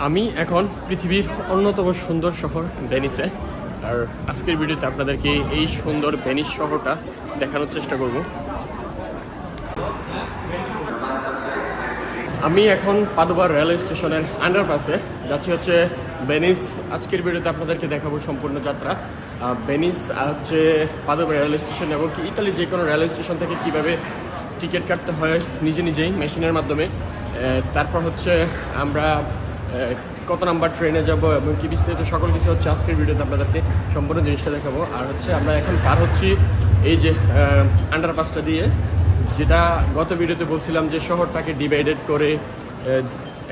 আমি এখন পৃথিবীর অন্যতম সুন্দর শহর ভেনিসে। আর আজকের ভিডিওতে আপনাদেরকে এই সুন্দর ভেনিস শহরটা দেখানোর চেষ্টা করব। আমি এখন পাদুবা রেলওয়ে স্টেশনের আন্ডারপাসে যাচ্ছি হচ্ছে ভেনিস। আজকের ভিডিওতে আপনাদেরকে দেখাবো সম্পূর্ণ যাত্রা। ভেনিস হচ্ছে পাদুবা রেলওয়ে স্টেশন এবং ইতালি যে কোনো রেলওয়ে স্টেশন থেকে কীভাবে টিকিট কাটতে হয় নিজেই মেশিনের মাধ্যমে। তারপর হচ্ছে আমরা কত নাম্বার ট্রেনে যাব এবং কি বিস্তারিত সকল কিছু হচ্ছে আজকের ভিডিওতে আপনাদেরকে সম্পূর্ণ জিনিসটা দেখাবো। আর হচ্ছে আমরা এখন পার হচ্ছি এই যে আন্ডারপাসটা দিয়ে, যেটা গত ভিডিওতে বলছিলাম যে শহরটাকে ডিভাইডেড করে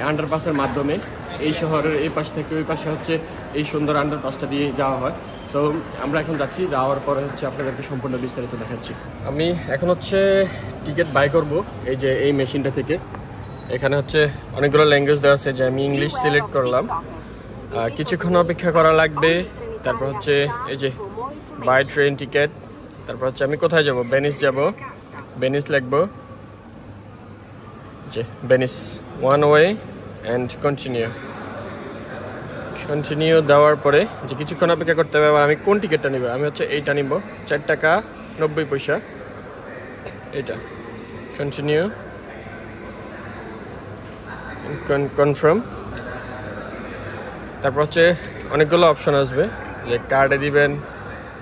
আন্ডারপাসের মাধ্যমে এই শহরের এই পাশ থেকে ওই পাশে হচ্ছে এই সুন্দর আন্ডারপাসটা দিয়ে যাওয়া হয়। সো আমরা এখন যাচ্ছি, যাওয়ার পরে হচ্ছে আপনাদেরকে সম্পূর্ণ বিস্তারিত দেখাচ্ছি। আমি এখন হচ্ছে টিকিট বাই করব এই যে এই মেশিনটা থেকে। এখানে হচ্ছে অনেকগুলো ল্যাঙ্গুয়েজ দেওয়া আছে, যে আমি ইংলিশ সিলেক্ট করলাম। কিছুক্ষণ অপেক্ষা করা লাগবে। তারপর হচ্ছে এই যে বাই ট্রেন টিকিট। তারপর হচ্ছে আমি কোথায় যাব, ভেনিস যাব, ভেনিস লিখবো যে Venice one way and continue দেওয়ার পরে যে কিছুক্ষণ অপেক্ষা করতে হবে। আবার আমি কোন টিকিটটা নিব, আমি হচ্ছে এইটা নিব, 4 টাকা 90 পয়সা এটা। Continue confirm. তারপর হচ্ছে অনেকগুলো অপশন আসবে, যে কার্ডে দিবেন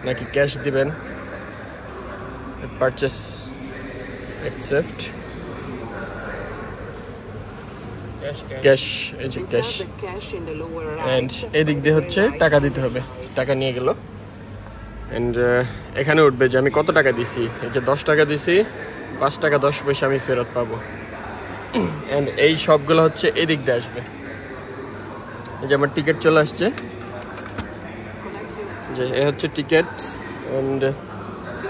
নাকি ক্যাশ দিবেন। পারচেস অ্যাকসেপ্ট ক্যাশ, এই যে ক্যাশ। অ্যান্ড এদিক দিয়ে হচ্ছে টাকা দিতে হবে, টাকা নিয়ে গেল। অ্যান্ড এখানে উঠবে যে আমি কত টাকা দিছি। এই যে 10 টাকা দিছি, 5 টাকা 10 পয়সা আমি ফেরত পাবো। অ্যান্ড এই সবগুলো হচ্ছে এদিক দিয়ে আসবে। এই যে আমার টিকিট চলে আসছে, যে এ হচ্ছে টিকিট। অ্যান্ড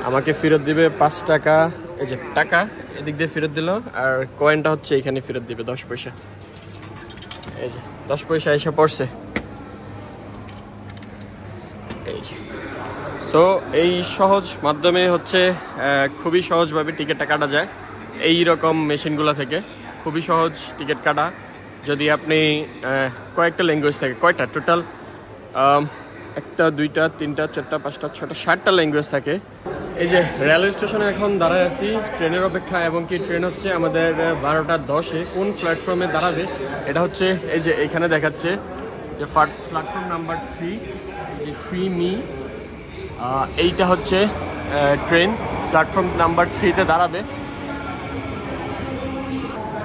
আমাকে ফেরত দিবে 5 টাকা। এই যে টাকা এদিক দিয়ে ফেরত দিল, আর কয়েনটা হচ্ছে এখানে ফেরত দিবে 10 পয়সা। এই যে 10 পয়সা এসে পড়ছে। এই যে সো এই সহজ মাধ্যমে হচ্ছে খুবই সহজভাবে টিকিটটা কাটা যায় এই রকম মেশিনগুলো থেকে। খুবই সহজ টিকিট কাটা। যদি আপনি কয়েকটা ল্যাঙ্গুয়েজ থাকে, কয়টা টোটাল, 1টা 2টা 3টা 4টা 5টা 6টা 7টা ল্যাঙ্গুয়েজ থাকে। এই যে রেলওয়ে স্টেশনে এখন দাঁড়ায় আছি ট্রেনের অপেক্ষা, এবং কি ট্রেন হচ্ছে আমাদের 12টা 10-এ। কোন প্ল্যাটফর্মে দাঁড়াবে এটা হচ্ছে এই যে এখানে দেখাচ্ছে যে প্ল্যাটফর্ম নাম্বার 3, যে 3 মি। এইটা হচ্ছে ট্রেন প্ল্যাটফর্ম নাম্বার 3-তে দাঁড়াবে।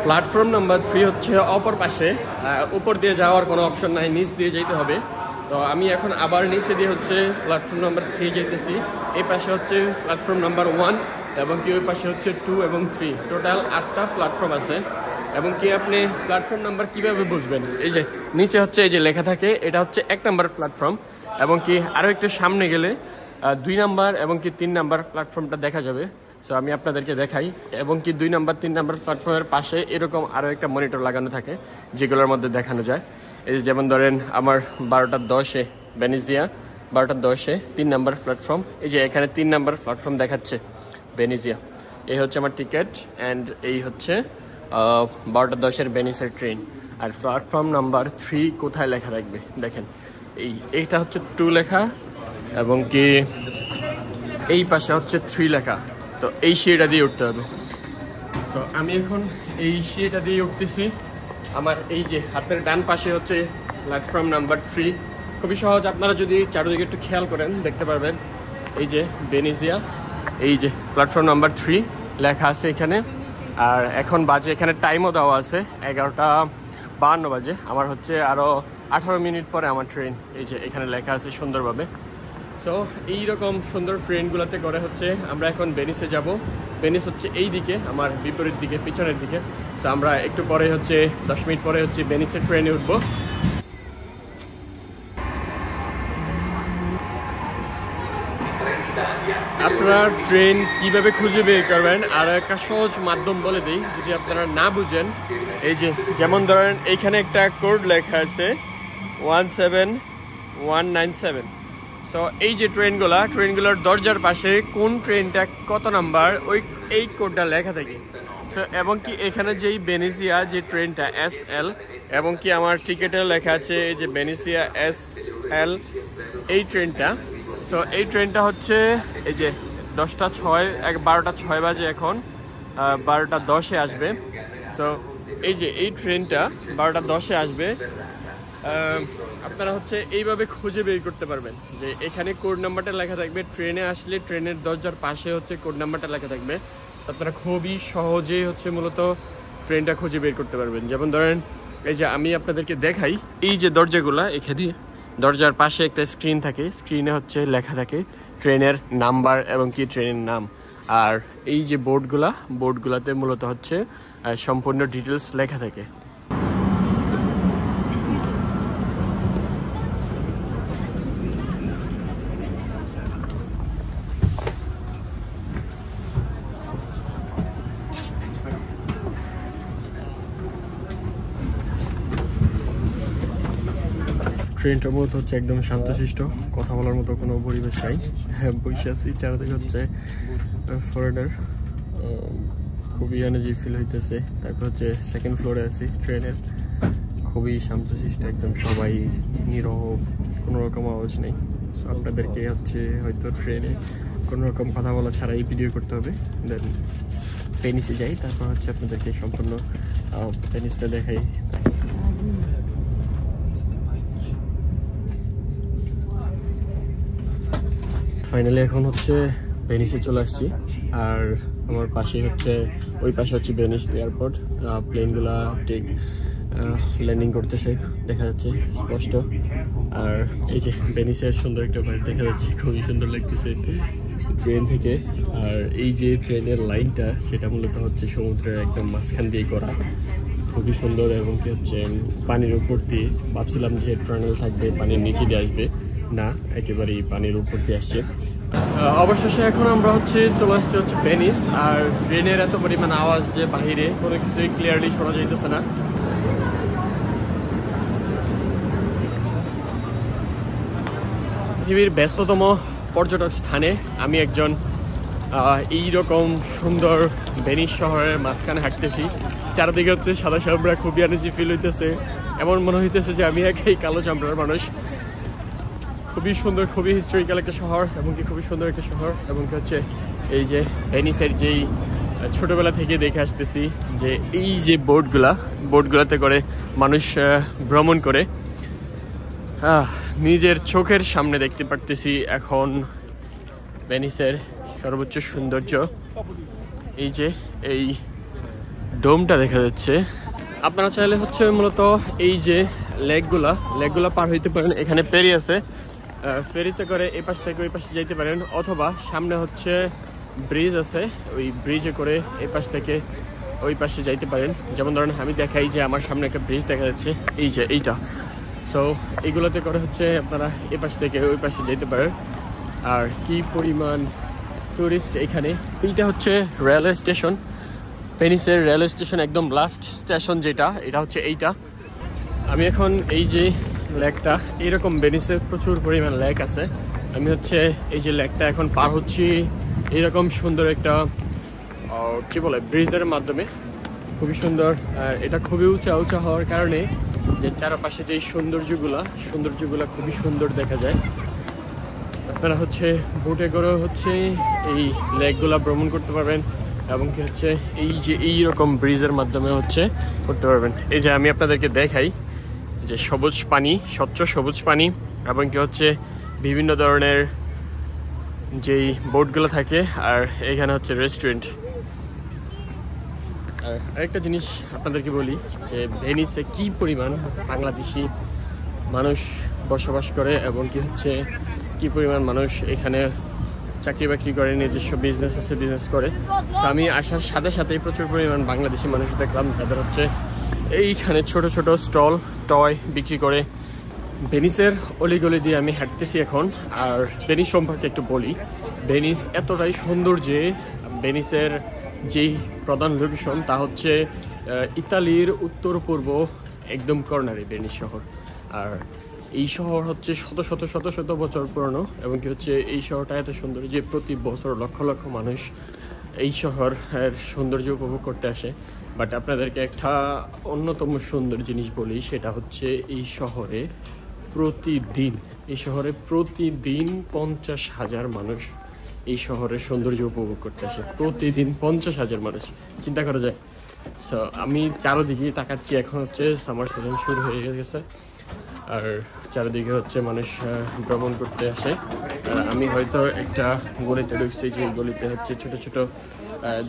প্ল্যাটফর্ম নাম্বার 3 হচ্ছে অপর পাশে, উপর দিয়ে যাওয়ার কোনো অপশন নাই, নিচ দিয়ে যেতে হবে। তো আমি এখন আবার নিচে দিয়ে হচ্ছে প্ল্যাটফর্ম নাম্বার 3 যেতেছি। এই পাশে হচ্ছে প্ল্যাটফর্ম নাম্বার 1, এবং কি ওই পাশে হচ্ছে 2 এবং 3, টোটাল 8টা প্ল্যাটফর্ম আছে। এবং কি আপনি প্ল্যাটফর্ম নাম্বার কীভাবে বুঝবেন, এই যে নিচে হচ্ছে এই যে লেখা থাকে, এটা হচ্ছে 1 নাম্বার প্ল্যাটফর্ম। এবং কি আরও একটু সামনে গেলে 2 নাম্বার এবং কি 3 নাম্বার প্ল্যাটফর্মটা দেখা যাবে। সো আমি আপনাদেরকে দেখাই। এবং কি 2 নাম্বার 3 নাম্বার প্ল্যাটফর্মের পাশে এরকম আরও একটা মনিটর লাগানো থাকে, যেগুলোর মধ্যে দেখানো যায়। এই যেমন ধরেন আমার 12টা 10-এ ভেনিজিয়া, 12টা 10-এ 3 নাম্বার প্ল্যাটফর্ম। এই যে এখানে 3 নাম্বার প্ল্যাটফর্ম দেখাচ্ছে ভেনিজিয়া। এই হচ্ছে আমার টিকিট। অ্যান্ড এই হচ্ছে 12টা 10-এর ভেনিসের ট্রেন। আর প্ল্যাটফর্ম নাম্বার 3 কোথায় লেখা থাকবে দেখেন, এইটা হচ্ছে 2 লেখা, এবং কি এই পাশে হচ্ছে 3 লেখা। তো এই সিঁড়িটা দিয়ে উঠতে হবে। তো আমি এখন এই সিঁড়িটা দিয়ে উঠতেছি। আমার এই যে হাতের ডান পাশে হচ্ছে প্ল্যাটফর্ম নাম্বার 3। খুবই সহজ, আপনারা যদি চারদিকে একটু খেয়াল করেন দেখতে পারবেন। এই যে ভেনিজিয়া, এই যে প্ল্যাটফর্ম নাম্বার 3 লেখা আছে এখানে। আর এখন বাজে, এখানে টাইমও দেওয়া আছে 11টা 52 বাজে। আমার হচ্ছে আরও 18 মিনিট পরে আমার ট্রেন। এই যে এখানে লেখা আছে সুন্দরভাবে। সো এইরকম সুন্দর ট্রেনগুলোতে করে হচ্ছে আমরা এখন ভেনিসে যাব। ভেনিস হচ্ছে এই দিকে, আমার বিপরীত দিকে, পিছনের দিকে। সো আমরা একটু পরে হচ্ছে 10 মিনিট পরে হচ্ছে ভেনিসের ট্রেনে উঠবো। আপনারা ট্রেন কিভাবে খুঁজে বের করবেন আর একটা সহজ মাধ্যম বলে দিই, যদি আপনারা না বুঝেন। এই যে যেমন ধরেন এইখানে একটা কোড লেখা আছে 17197। সো এই যে ট্রেনগুলোর দরজার পাশে কোন ট্রেনটা কত নাম্বার, এই কোডটা লেখা থাকে। সো এবং কি এখানে যেই ভেনিজিয়া যে ট্রেনটা SL এবং কি আমার টিকেটে লেখা আছে এই যে ভেনিসিয়া SL এই ট্রেনটা। সো এই ট্রেনটা হচ্ছে এই যে 12টা 6 বাজে, এখন 12টা 10-এ আসবে। সো এই যে এই ট্রেনটা 12টা 10-এ আসবে। আপনারা হচ্ছে এইভাবে খুঁজে বের করতে পারবেন যে এখানে কোড নাম্বারটা লেখা থাকবে। ট্রেনে আসলে ট্রেনের দরজার পাশে হচ্ছে কোড নাম্বারটা লেখা থাকবে। আপনারা খুবই সহজেই হচ্ছে মূলত ট্রেনটা খুঁজে বের করতে পারবেন। যেমন ধরেন এই যে আমি আপনাদেরকে দেখাই, এই যে দরজাগুলা, এখানে দরজার পাশে একটা স্ক্রিন থাকে, স্ক্রিনে হচ্ছে লেখা থাকে ট্রেনের নাম্বার এবং কি ট্রেনের নাম। আর এই যে বোর্ডগুলাতে মূলত হচ্ছে সম্পূর্ণ ডিটেলস লেখা থাকে। ট্রেনটা মূলত হচ্ছে একদম শান্তশিষ্ট, কথা বলার মতো কোনো পরিবেশ নাই। হ্যাঁ, বসে আছি, চারদিকে হচ্ছে ফরেনার, খুবই এনার্জি ফিল হইতেছে। তারপর হচ্ছে সেকেন্ড ফ্লোরে আছি ট্রেনের, খুবই শান্তশিষ্ট একদম, সবাই নীরব, কোনো রকম আওয়াজ নেই। সো আপনাদেরকে হচ্ছে হয়তো ট্রেনে কোনো রকম কথা বলা ছাড়াই ভিডিও করতে হবে। দেন ভেনিসে যাই, তারপর হচ্ছে আপনাদেরকে সম্পূর্ণ ভেনিসটা দেখাই। ফাইনালি এখন হচ্ছে ভেনিসে চলে আসছি। আর আমার পাশে হচ্ছে, ওই পাশে হচ্ছে ভেনিস এয়ারপোর্ট। প্লেনগুলা ঠিক ল্যান্ডিং করতেছে, দেখা যাচ্ছে স্পষ্ট। আর এই যে ভেনিসের সুন্দর একটা বাইক দেখা যাচ্ছে, খুবই সুন্দর লাগতেছে ট্রেন থেকে। আর এই যে ট্রেনের লাইনটা, সেটা মূলত হচ্ছে সমুদ্রের একদম মাঝখান দিয়ে করা, খুবই সুন্দর। এবং কি হচ্ছে পানির উপর দিয়ে, ভাবছিলাম যে টানেল থাকবে পানির নিচে দিয়ে আসবে, না, একেবারেই পানির উপর দিয়ে আসছে। অবশেষে এখন আমরা হচ্ছে চলে আসছি হচ্ছে ভেনিস। আর ট্রেনের এত পরিমাণ আওয়াজ যে বাহিরে কোনো কিছুই ক্লিয়ারলি শোনা যাইতেছে না। পৃথিবীর ব্যস্ততম পর্যটক স্থানে আমি একজন এইরকম সুন্দর ভেনিস শহরের মাঝখানে হাঁটতেছি। চারদিকে হচ্ছে সাদা চামড়া, খুবই এনার্জি ফিল হইতেছে, এমন মনে হইতেছে যে আমি একাই কালো চামড়ার মানুষ। খুবই সুন্দর, খুবই হিস্টোরিক্যাল একটা শহর, এবং কি খুবই সুন্দর একটা শহর। এবং কি হচ্ছে এই যে ভেনিসের যেই ছোটোবেলা থেকে দেখে আসতেছি যে এই যে বোটগুলাতে করে মানুষ ভ্রমণ করে, নিজের চোখের সামনে দেখতে পারতেছি এখন ভেনিসের সর্বোচ্চ সৌন্দর্য। এই যে এই ডোমটা দেখা যাচ্ছে। আপনারা চাইলে হচ্ছে মূলত এই যে লেকগুলা পার হইতে পারেন। এখানে ফেরি আছে, ফেরিতে করে এই পাশ থেকে ওই পাশে যাইতে পারেন, অথবা সামনে হচ্ছে ব্রিজ আছে, ওই ব্রিজে করে এই পাশ থেকে ওই পাশে যাইতে পারেন। যেমন ধরেন আমি দেখাই যে আমার সামনে একটা ব্রিজ দেখা যাচ্ছে, এই যে এইটা। সো এইগুলোতে করে হচ্ছে আপনারা এই পাশ থেকে ওই পাশে যেতে পারেন। আর কি পরিমাণ টুরিস্ট এখানে। এইটা হচ্ছে রেলওয়ে স্টেশন, ভেনিসের রেলওয়ে স্টেশন, একদম লাস্ট স্টেশন যেটা, এটা হচ্ছে এইটা। আমি এখন এই যে লেকটা, এইরকম ভেনিসে প্রচুর পরিমাণ লেক আছে। আমি হচ্ছে এই যে লেকটা এখন পার হচ্ছি এইরকম সুন্দর একটা কি বলে ব্রিজের মাধ্যমে, খুবই সুন্দর। আর এটা খুবই উঁচা হওয়ার কারণে যে চারপাশে যে সৌন্দর্যগুলা খুবই সুন্দর দেখা যায়। আপনারা হচ্ছে বোটে করে হচ্ছে এই লেকগুলা ভ্রমণ করতে পারবেন, এবং কি হচ্ছে এই যে এইরকম ব্রিজের মাধ্যমে হচ্ছে করতে পারবেন। এই যে আমি আপনাদেরকে দেখাই যে সবুজ পানি, স্বচ্ছ সবুজ পানি, এবং কি হচ্ছে বিভিন্ন ধরনের যেই বোটগুলো থাকে। আর এখানে হচ্ছে রেস্টুরেন্ট। আর আরেকটা জিনিস আপনাদেরকে বলি যে ভেনিসে কি পরিমাণ বাংলাদেশি মানুষ বসবাস করে, এবং কি হচ্ছে কি পরিমাণ মানুষ এখানে চাকরি বাকরি করে, নিজস্ব বিজনেস আছে, বিজনেস করে। তো আমি আসার সাথে সাথেই প্রচুর পরিমাণ বাংলাদেশি মানুষ দেখলাম, যাদের হচ্ছে এইখানে ছোট ছোট স্টল টয় বিক্রি করে। ভেনিসের অলিগলি দিয়ে আমি হাঁটতেছি এখন। আর ভেনিস সম্পর্কে একটু বলি, ভেনিস এতটাই সুন্দর যে ভেনিসের যেই প্রধান লোকেশন তা হচ্ছে ইতালির উত্তর পূর্ব একদম কর্নারে ভেনিস শহর। আর এই শহর হচ্ছে শত শত বছর পুরনো, এবং কি হচ্ছে এই শহরটা এত সুন্দর যে প্রতি বছর লক্ষ লক্ষ মানুষ এই শহরের সৌন্দর্য উপভোগ করতে আসে। বাট আপনাদেরকে একটা অন্যতম সুন্দর জিনিস বলি, সেটা হচ্ছে এই শহরে প্রতিদিন 50,000 মানুষ এই শহরের সৌন্দর্য উপভোগ করতে আসে। প্রতিদিন 50,000 মানুষ, চিন্তা করা যায়। সো আমি চারোদিকে তাকাচ্ছি, এখন হচ্ছে সামার সিজন শুরু হয়ে গেছে, আর চারিদিকে হচ্ছে মানুষ ভ্রমণ করতে আসে। আমি হয়তো একটা গলিতে ঢুকছি, যে গলিতে হচ্ছে ছোট ছোট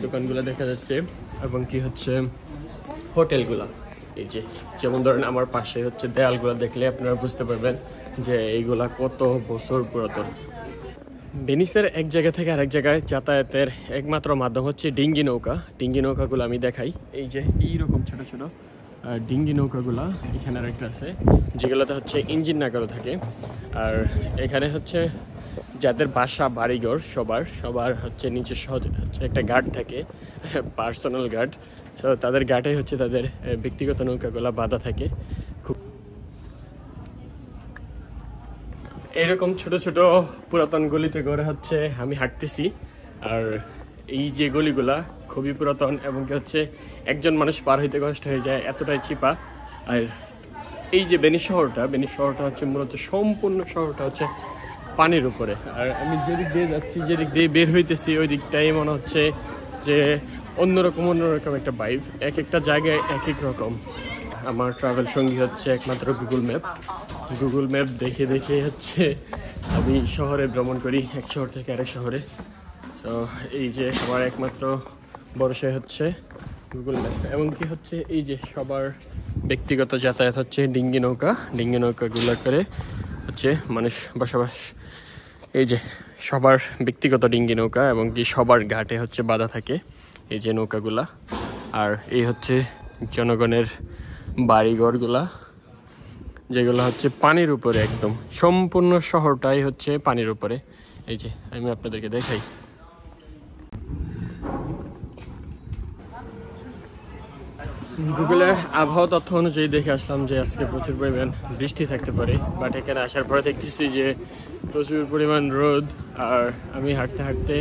দোকানগুলো দেখা যাচ্ছে, এবং কি হচ্ছে হোটেলগুলা। এই যে যেমন ধরেন আমার পাশে হচ্ছে দেয়ালগুলো দেখলে আপনারা বুঝতে পারবেন যে এইগুলা কত বছর পুরাতন। ভেনিসের এক জায়গা থেকে আরেক জায়গায় যাতায়াতের একমাত্র মাধ্যম হচ্ছে ডিঙ্গি নৌকা। ডিঙ্গি নৌকাগুলো আমি দেখাই, এই যে এইরকম ছোট ছোট ডিঙ্গি নৌকাগুলা এখানে আরেকটা আছে, যেগুলোতে হচ্ছে ইঞ্জিন লাগানো থাকে। আর এখানে হচ্ছে যাদের বাসা বাড়িঘর সবার হচ্ছে নিজস্ব হচ্ছে একটা গার্ড থাকে, পার্সোনাল গার্ড। সো তাদের গার্ডে হচ্ছে তাদের ব্যক্তিগত নৌকাগুলা বাঁধা থাকে। খুব এরকম ছোট ছোট পুরাতন গলিতে গড়ে হচ্ছে আমি হাঁটতেছি। আর এই যে গলিগুলা খুবই পুরাতন, এবং কি হচ্ছে একজন মানুষ পার হইতে কষ্ট হয়ে যায়, এতটাই চিপা। আর এই যে ভেনিস শহরটা হচ্ছে মূলত সম্পূর্ণ শহরটা হচ্ছে পানির উপরে। আর আমি যেদিক দিয়ে যাচ্ছি, যেদিক দিয়ে বের হইতেছি, ওই দিকটাই মনে হচ্ছে যে অন্যরকম একটা ভাইব। এক একটা জায়গায় এক এক রকম। আমার ট্রাভেল সঙ্গী হচ্ছে একমাত্র গুগল ম্যাপ দেখে দেখে হচ্ছে আমি শহরে ভ্রমণ করি, এক শহর থেকে আরেক শহরে। তো এই যে আমার একমাত্র ভরসা হচ্ছে গুগল ম্যাপ, এবং কি হচ্ছে এই যে সবার ব্যক্তিগত যাতায়াত হচ্ছে ডিঙ্গি নৌকাগুলো করে হচ্ছে মানুষ বসবাস। এই যে সবার ব্যক্তিগত ডিঙ্গি নৌকা, এবং কি সবার ঘাটে হচ্ছে বাঁধা থাকে এই যে নৌকাগুলা। আর এই হচ্ছে জনগণের বাড়িঘরগুলা, যেগুলো হচ্ছে পানির উপরে, একদম সম্পূর্ণ শহরটাই হচ্ছে পানির উপরে। এই যে আমি আপনাদেরকে দেখাই, গুগলের আবহাওয়া তথ্য অনুযায়ী দেখে আসলাম যে আজকে প্রচুর পরিমাণ বৃষ্টি থাকতে পারে। বাট এখানে আসার পরে দেখতেছি যে প্রচুর পরিমাণ রোদ। আর আমি হাঁটতে হাঁটতে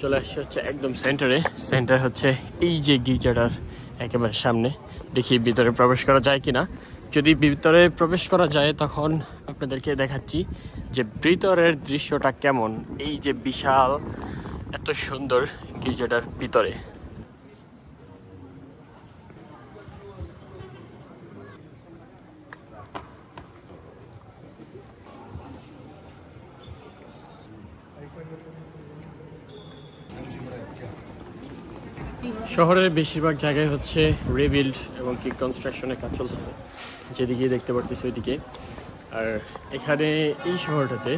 চলে আসছি হচ্ছে একদম সেন্টার হচ্ছে এই যে গির্জাটার একেবারে সামনে। দেখি ভিতরে প্রবেশ করা যায় কিনা। যদি ভিতরে প্রবেশ করা যায় তখন আপনাদেরকে দেখাচ্ছি যে ভিতরের দৃশ্যটা কেমন। এই যে বিশাল এত সুন্দর গির্জাটার ভিতরে। শহরের বেশিরভাগ জায়গায় হচ্ছে রিবিল্ড এবং কি কনস্ট্রাকশনের কাজ চলতেছে, যেদিকে দেখতে পারতেছি ওইদিকে। আর এখানে এই শহরটাতে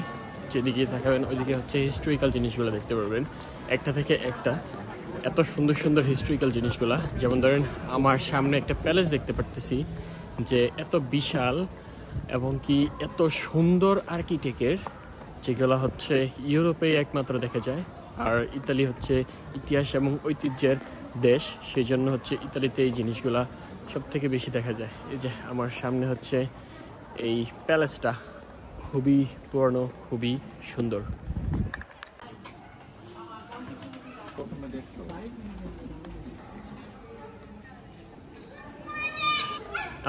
যেদিকে তাকাবেন ওইদিকে হচ্ছে হিস্টোরিক্যাল জিনিসগুলো দেখতে পারবেন, একটা থেকে একটা এত সুন্দর সুন্দর হিস্টোরিক্যাল জিনিসগুলা। যেমন ধরেন আমার সামনে একটা প্যালেস দেখতে পারতেছি, যে এত বিশাল এবং কি এত সুন্দর আর্কিটেক্টের, যেগুলো হচ্ছে ইউরোপে একমাত্র দেখা যায়। আর ইতালি হচ্ছে ইতিহাস এবং ঐতিহ্যের দেশ, সেই জন্য হচ্ছে ইতালিতে এই জিনিসগুলা সব থেকে বেশি দেখা যায়। এই যে আমার সামনে হচ্ছে এই প্যালেসটা, খুবই পুরনো, খুবই সুন্দর।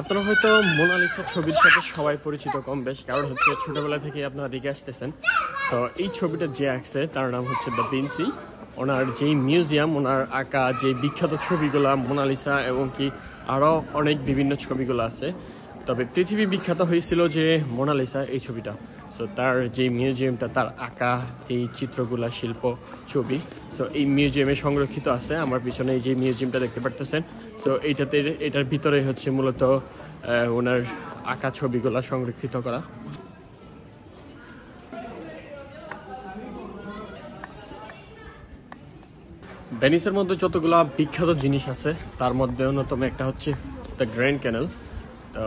আপনারা হয়তো মোনালিসা ছবির সাথে সবাই পরিচিত কম বেশ, কারণ হচ্ছে ছোটবেলা থেকে আপনারা দেখে আসতেছেন। তো এই ছবিটা যে আঁকছে তার নাম হচ্ছে দ্য ভিঞ্চি। ওনার যেই মিউজিয়াম, ওনার আঁকা যে বিখ্যাত ছবিগুলা মোনালিসা এবং কি আরও অনেক বিভিন্ন ছবিগুলো আছে, তবে পৃথিবী বিখ্যাত হয়েছিল যে মোনালিসা এই ছবিটা। সো তার যে মিউজিয়ামটা, তার আঁকা যেই চিত্রগুলা, শিল্প, ছবি, সো এই মিউজিয়ামে সংরক্ষিত আছে। আমার পিছনে এই যে মিউজিয়ামটা দেখতে পারতেছেন, সো এটার ভিতরে হচ্ছে মূলত ওনার আঁকা ছবিগুলা সংরক্ষিত করা। ভেনিসের মধ্যে যতগুলা বিখ্যাত জিনিস আছে তার মধ্যে অন্যতম একটা হচ্ছে দ্য গ্র্যান্ড ক্যানেল। তো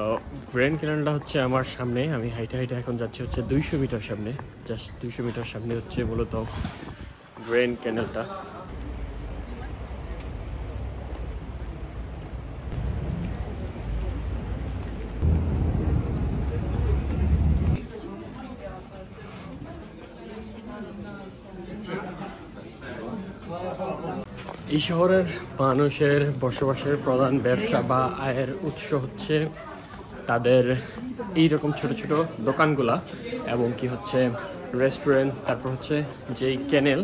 গ্র্যান্ড ক্যানেলটা হচ্ছে আমার সামনে, আমি হাইটে এখন যাচ্ছি হচ্ছে 200 মিটার সামনে, জাস্ট 200 মিটার সামনে হচ্ছে মূলত গ্র্যান্ড ক্যানেলটা। এই শহরের মানুষের বসবাসের প্রধান ব্যবসা বা আয়ের উৎস হচ্ছে তাদের এইরকম ছোট ছোট দোকানগুলা এবং কি হচ্ছে রেস্টুরেন্ট, তারপর হচ্ছে যেই ক্যানেল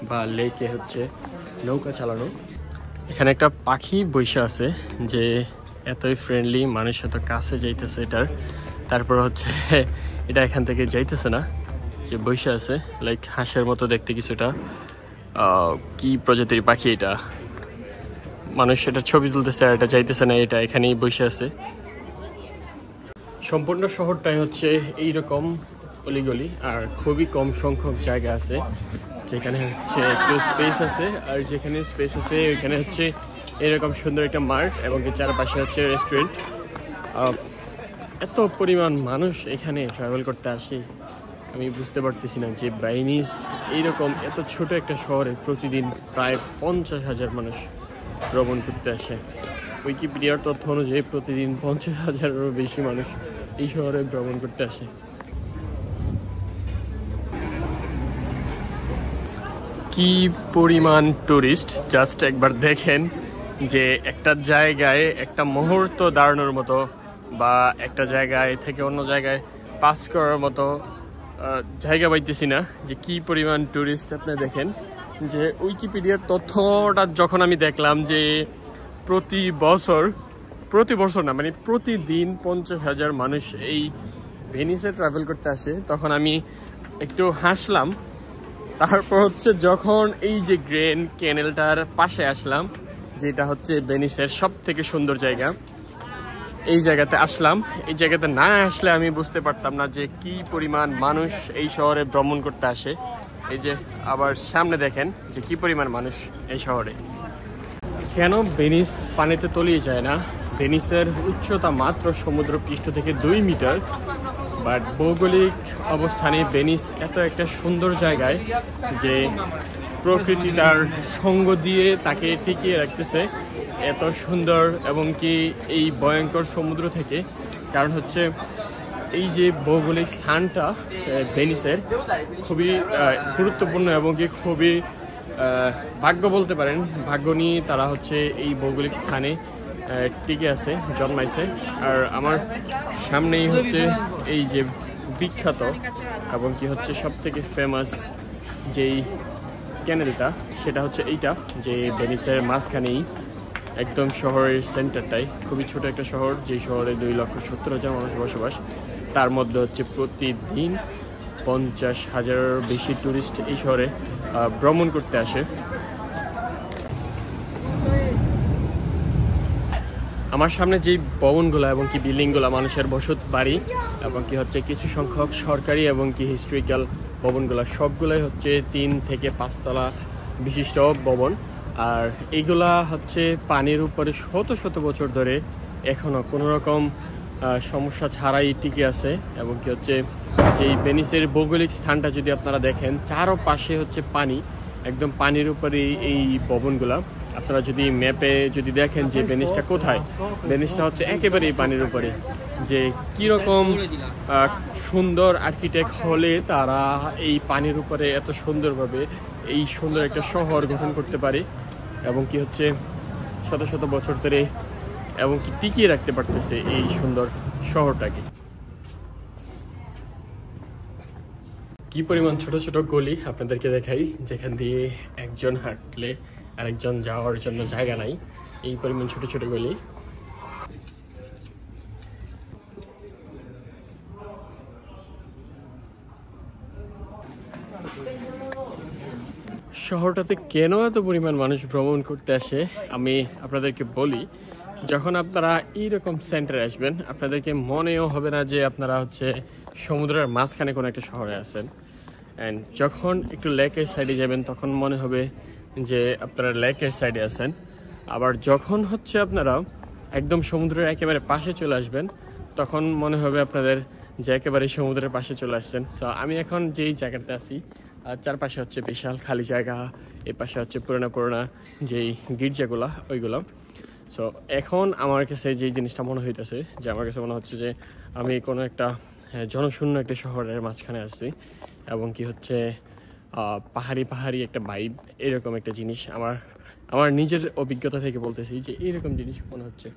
বা লেকে হচ্ছে নৌকা চালানো। এখানে একটা পাখি বৈশা আছে যে এতই ফ্রেন্ডলি, মানুষ এত কাছে যাইতেছে এটার, তারপর হচ্ছে এটা এখান থেকে যাইতেছে না, যে বৈশা আছে লাইক হাঁসের মতো দেখতে কিছুটা। কি প্রজাতির পাখি এটা, মানুষ এটা ছবি তুলতেছে আর এটা যাইতেছে না, এটা এখানেই বসে আছে। সম্পূর্ণ শহরটাই হচ্ছে এইরকম অলিগলি আর খুবই কম সংখ্যক জায়গা আছে যেখানে হচ্ছে একটু স্পেস আছে, আর যেখানে স্পেস আছে ওইখানে হচ্ছে এরকম সুন্দর একটা মার্ট এবং চারপাশে হচ্ছে রেস্টুরেন্ট। এত পরিমাণ মানুষ এখানে ট্রাভেল করতে আসে আমি বুঝতে পারতেছি না যে ভেনিস এইরকম এত ছোট একটা শহরে প্রতিদিন প্রায় 50,000 মানুষ ভ্রমণ করতে আসে। উইকিপিডিয়ার তথ্য অনুযায়ী প্রতিদিন 50,000-এরও বেশি মানুষ এই শহরে ভ্রমণ করতে আসে। কি পরিমাণ টুরিস্ট জাস্ট একবার দেখেন, যে একটা জায়গায় একটা মুহূর্ত দাঁড়ানোর মতো বা একটা জায়গায় থেকে অন্য জায়গায় পাস করার মতো জায়গা পাইতেছি না, যে কি পরিমাণ টুরিস্ট আপনি দেখেন। যে উইকিপিডিয়ার তথ্যটা যখন আমি দেখলাম যে প্রতি বছর না মানে প্রতিদিন 50,000 মানুষ এই ভেনিসে ট্রাভেল করতে আসে, তখন আমি একটু হাসলাম। তারপর হচ্ছে যখন এই যে গ্র্যান্ড ক্যানেলটার পাশে আসলাম, যেটা হচ্ছে ভেনিসের সব থেকে সুন্দর জায়গা, এই জায়গাতে আসলাম। এই জায়গাতে না আসলে আমি বুঝতে পারতাম না যে কি পরিমাণ মানুষ এই শহরে ভ্রমণ করতে আসে। এই যে আবার সামনে দেখেন যে কি পরিমাণ মানুষ এই শহরে। কেন ভেনিস পানিতে তলিয়ে যায় না? ভেনিসের উচ্চতা মাত্র সমুদ্র পৃষ্ঠ থেকে 2 মিটার, বাট ভৌগোলিক অবস্থানে ভেনিস এত একটা সুন্দর জায়গায় যে প্রকৃতি তার সঙ্গ দিয়ে তাকে টিকিয়ে রাখতেছে এত সুন্দর এবং কি এই ভয়ঙ্কর সমুদ্র থেকে। কারণ হচ্ছে এই যে ভৌগোলিক স্থানটা ভেনিসের খুবই গুরুত্বপূর্ণ এবং কি খুবই ভাগ্য বলতে পারেন, ভাগ্য নিয়ে তারা হচ্ছে এই ভৌগোলিক স্থানে টিকে আছে, জন্মাইছে। আর আমার সামনেই হচ্ছে এই যে বিখ্যাত এবং কি হচ্ছে সব থেকে ফেমাস যেই ক্যানেলটা, সেটা হচ্ছে এইটা, যে ভেনিসের মাঝখানেই একদম শহরের সেন্টারটাই। খুবই ছোট একটা শহর, যে শহরে 2,70,000 মানুষ বসবাস। তার মধ্যে হচ্ছে প্রতিদিন 50,000-এর বেশি টুরিস্ট এই শহরে ভ্রমণ করতে আসে। আমার সামনে যেই ভবনগুলো এবং কি বিল্ডিংগুলো মানুষের বসত বাড়ি এবং কি হচ্ছে কিছু সংখ্যক সরকারি এবং কি হিস্টোরিক্যাল ভবনগুলো, সবগুলোই হচ্ছে 3 থেকে 5 তলা বিশিষ্ট ভবন। আর এইগুলা হচ্ছে পানির উপরে শত শত বছর ধরে এখনও কোনো রকম সমস্যা ছাড়াই টিকে আছে। এবং কি হচ্ছে যেই ভেনিসের ভৌগোলিক স্থানটা যদি আপনারা দেখেন, চারপাশে হচ্ছে পানি, একদম পানির উপরে এই ভবনগুলা। আপনারা যদি ম্যাপে যদি দেখেন যে ভেনিসটা কোথায়, ভেনিসটা হচ্ছে একেবারেই পানির উপরে। যে কীরকম সুন্দর আর্কিটেক্ট হলে তারা এই পানির উপরে এত সুন্দরভাবে এই সুন্দর একটা শহর গঠন করতে পারে এবং কি হচ্ছে শত শত বছর ধরে এবং কি টিকিয়ে রাখতে পারতেছে এই সুন্দর শহরটাকে। কি পরিমাণ ছোট ছোট গলি আপনাদেরকে দেখাই, যেখান দিয়ে একজন হাঁটলে আরেকজন যাওয়ার জন্য জায়গা নাই, এই পরিমাণ ছোট ছোট গলি। শহরটাতে কেন এত পরিমাণ মানুষ ভ্রমণ করতে আসে আমি আপনাদেরকে বলি। যখন আপনারা এইরকম সেন্টারে আসবেন, আপনাদেরকে মনেও হবে না যে আপনারা হচ্ছে সমুদ্রের মাঝখানে কোনো একটা শহরে আছেন। অ্যান্ড যখন একটু লেকের সাইডে যাবেন তখন মনে হবে যে আপনারা লেকের সাইডে আছেন। আবার যখন হচ্ছে আপনারা একদম সমুদ্রের একেবারে পাশে চলে আসবেন, তখন মনে হবে আপনাদের যে একেবারে সমুদ্রের পাশে চলে আসছেন। সো আমি এখন যেই জায়গাতে আছি, চারপাশে হচ্ছে বিশাল খালি জায়গা, এই পাশে হচ্ছে পুরোনা যেই গির্জাগুলা ওইগুলো। সো এখন আমার কাছে যেই জিনিসটা মনে হইতেছে, যে আমার কাছে মনে হচ্ছে যে আমি কোনো একটা জনশূন্য একটা শহরের মাঝখানে আসছি এবং কি হচ্ছে পাহাড়ি একটা ভাইব, এরকম একটা জিনিস আমার নিজের অভিজ্ঞতা থেকে বলতেছি যে এইরকম জিনিস মনে হচ্ছে।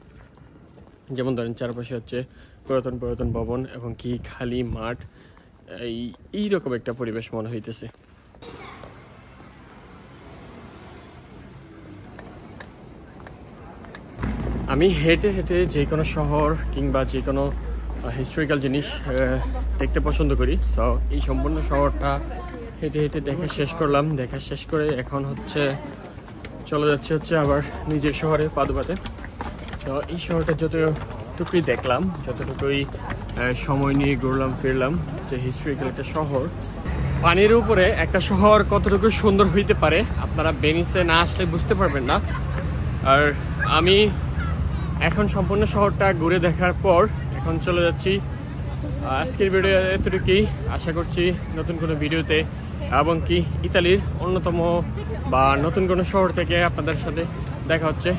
যেমন ধরেন চারপাশে হচ্ছে পুরাতন পুরাতন ভবন এবং কি খালি মাঠ, এইরকম একটা পরিবেশ মনে হইতেছে। আমি হেঁটে হেঁটে যে কোনো শহর কিংবা যে কোনো হিস্টোরিক্যাল জিনিস দেখতে পছন্দ করি। সো এই সম্পূর্ণ শহরটা হেঁটে হেঁটে দেখা শেষ করলাম। দেখা শেষ করে এখন হচ্ছে চলে যাচ্ছে আবার নিজের শহরে পাদুবাতে। সো এই শহরটা যতটুকুই দেখলাম, যতটুকুই সময় নিয়ে ঘুরলাম ফিরলাম, যে হিস্টোরিক্যাল একটা শহর, পানির উপরে একটা শহর কতটুকু সুন্দর হইতে পারে আপনারা ভেনিসে না আসলে বুঝতে পারবেন না। আর আমি এখন সম্পূর্ণ শহরটা ঘুরে দেখার পর এখন চলে যাচ্ছি। আজকের ভিডিও এতটুকুই। আশা করছি নতুন কোনো ভিডিওতে এবং কি ইতালির অন্যতম বা নতুন কোনো শহর থেকে আপনাদের সাথে দেখা হচ্ছে।